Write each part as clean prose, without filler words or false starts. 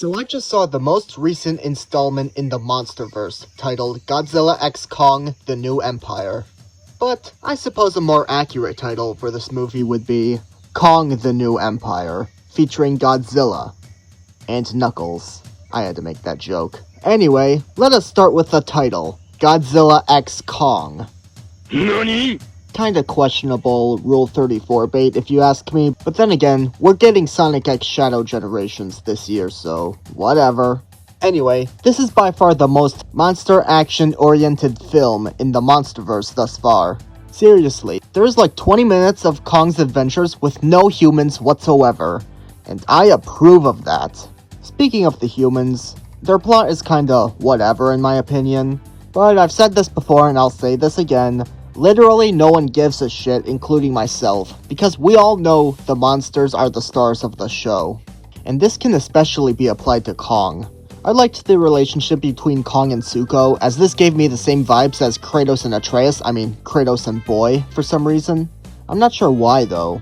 So I just saw the most recent installment in the Monsterverse, titled Godzilla x Kong: The New Empire. But I suppose a more accurate title for this movie would be Kong: The New Empire, featuring Godzilla and Knuckles. I had to make that joke. Anyway, let us start with the title, Godzilla x Kong. NANI?! Kinda questionable Rule 34 bait if you ask me, but then again, we're getting Sonic X Shadow Generations this year, so whatever. Anyway, this is by far the most monster action-oriented film in the Monsterverse thus far. Seriously, there's like 20 minutes of Kong's adventures with no humans whatsoever, and I approve of that. Speaking of the humans, their plot is kinda whatever in my opinion, but I've said this before and I'll say this again. Literally no one gives a shit, including myself, because we all know the monsters are the stars of the show. And this can especially be applied to Kong. I liked the relationship between Kong and Zuko, as this gave me the same vibes as Kratos and Atreus, Kratos and Boy, for some reason. I'm not sure why though.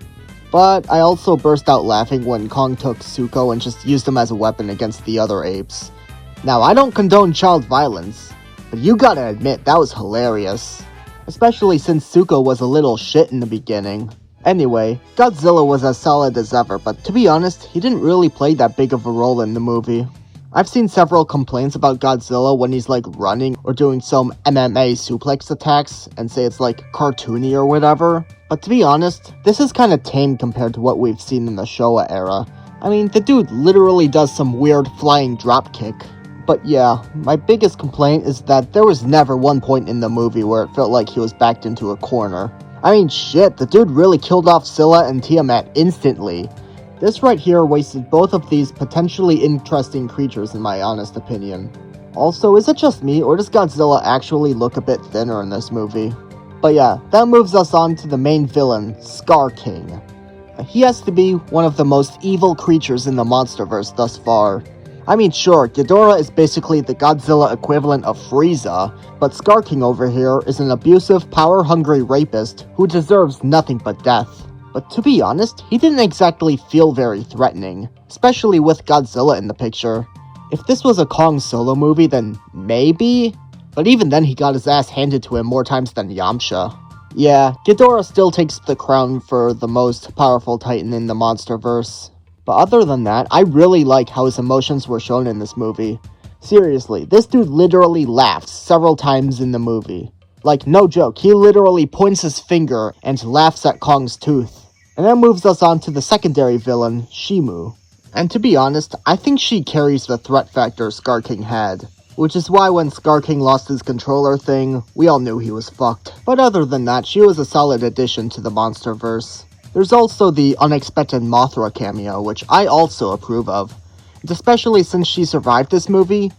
But I also burst out laughing when Kong took Zuko and just used him as a weapon against the other apes. Now, I don't condone child violence, but you gotta admit that was hilarious. Especially since Zuko was a little shit in the beginning. Anyway, Godzilla was as solid as ever, but to be honest, he didn't really play that big of a role in the movie. I've seen several complaints about Godzilla when he's like running or doing some MMA suplex attacks and say it's like cartoony or whatever. But to be honest, this is kinda tame compared to what we've seen in the Showa era. The dude literally does some weird flying dropkick. But yeah, my biggest complaint is that there was never one point in the movie where it felt like he was backed into a corner. Shit, the dude really killed off Scylla and Tiamat instantly. This right here wasted both of these potentially interesting creatures in my honest opinion. Also, is it just me, or does Godzilla actually look a bit thinner in this movie? But yeah, that moves us on to the main villain, Scar King. He has to be one of the most evil creatures in the Monsterverse thus far. Sure, Ghidorah is basically the Godzilla equivalent of Frieza, but Scar King over here is an abusive, power-hungry rapist who deserves nothing but death. But to be honest, he didn't exactly feel very threatening, especially with Godzilla in the picture. If this was a Kong solo movie, then maybe? But even then he got his ass handed to him more times than Yamcha. Yeah, Ghidorah still takes the crown for the most powerful titan in the Monsterverse. But other than that, I really like how his emotions were shown in this movie. Seriously, this dude literally laughs several times in the movie. Like, no joke, he literally points his finger and laughs at Kong's tooth. And that moves us on to the secondary villain, Shimu. And to be honest, I think she carries the threat factor Scar King had. Which is why when Scar King lost his controller thing, we all knew he was fucked. But other than that, she was a solid addition to the Monsterverse. There's also the unexpected Mothra cameo, which I also approve of. And especially since she survived this movie,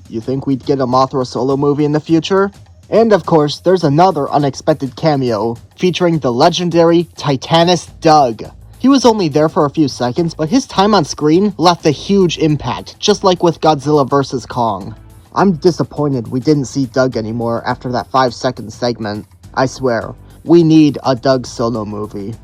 you think we'd get a Mothra solo movie in the future? And of course, there's another unexpected cameo, featuring the legendary Titanus Doug. He was only there for a few seconds, but his time on screen left a huge impact, just like with Godzilla vs. Kong. I'm disappointed we didn't see Doug anymore after that 5-second segment. I swear, we need a Doug solo movie.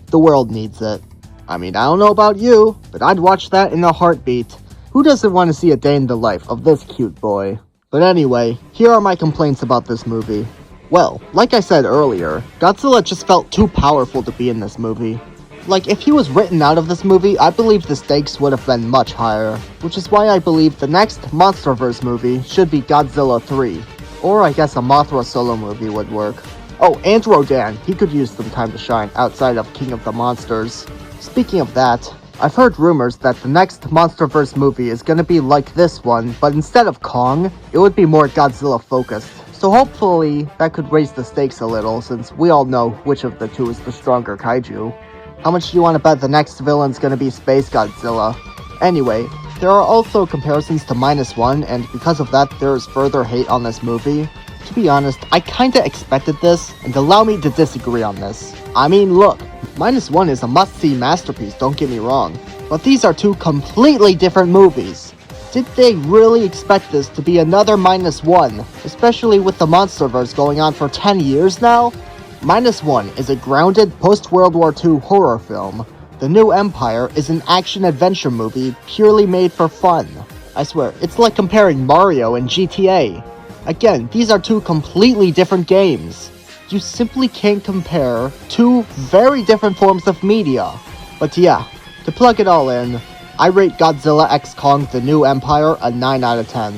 The world needs it. I don't know about you, but I'd watch that in a heartbeat. Who doesn't want to see a day in the life of this cute boy? But anyway, here are my complaints about this movie. Well, like I said earlier, Godzilla just felt too powerful to be in this movie. Like, if he was written out of this movie, I believe the stakes would have been much higher. Which is why I believe the next Monsterverse movie should be Godzilla 3. Or I guess a Mothra solo movie would work. Oh, and Rodan, he could use some time to shine outside of King of the Monsters. Speaking of that, I've heard rumors that the next Monsterverse movie is gonna be like this one, but instead of Kong, it would be more Godzilla focused. So hopefully, that could raise the stakes a little, since we all know which of the two is the stronger kaiju. How much do you want to bet the next villain's gonna be Space Godzilla? Anyway, there are also comparisons to -1, and because of that, there is further hate on this movie. To be honest, I kinda expected this, and allow me to disagree on this. Look, -1 is a must-see masterpiece, don't get me wrong, but these are two completely different movies. Did they really expect this to be another -1, especially with the Monsterverse going on for 10 years now? -1 is a grounded post-World War II horror film The New Empire is an action-adventure movie purely made for fun. I swear, it's like comparing Mario and GTA. Again, these are two completely different games. You simply can't compare two very different forms of media. But yeah, to plug it all in, I rate Godzilla x Kong The New Empire a 9 out of 10.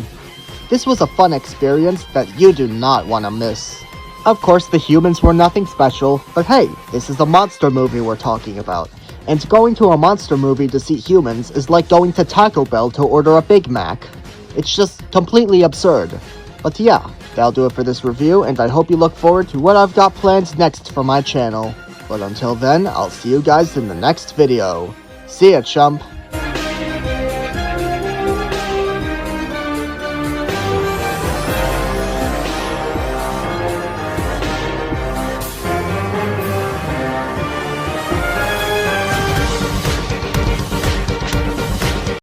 This was a fun experience that you do not want to miss. Of course, the humans were nothing special, but hey, this is a monster movie we're talking about. And going to a monster movie to see humans is like going to Taco Bell to order a Big Mac. It's just completely absurd. But yeah, that'll do it for this review, and I hope you look forward to what I've got planned next for my channel. But until then, I'll see you guys in the next video. See ya, chump!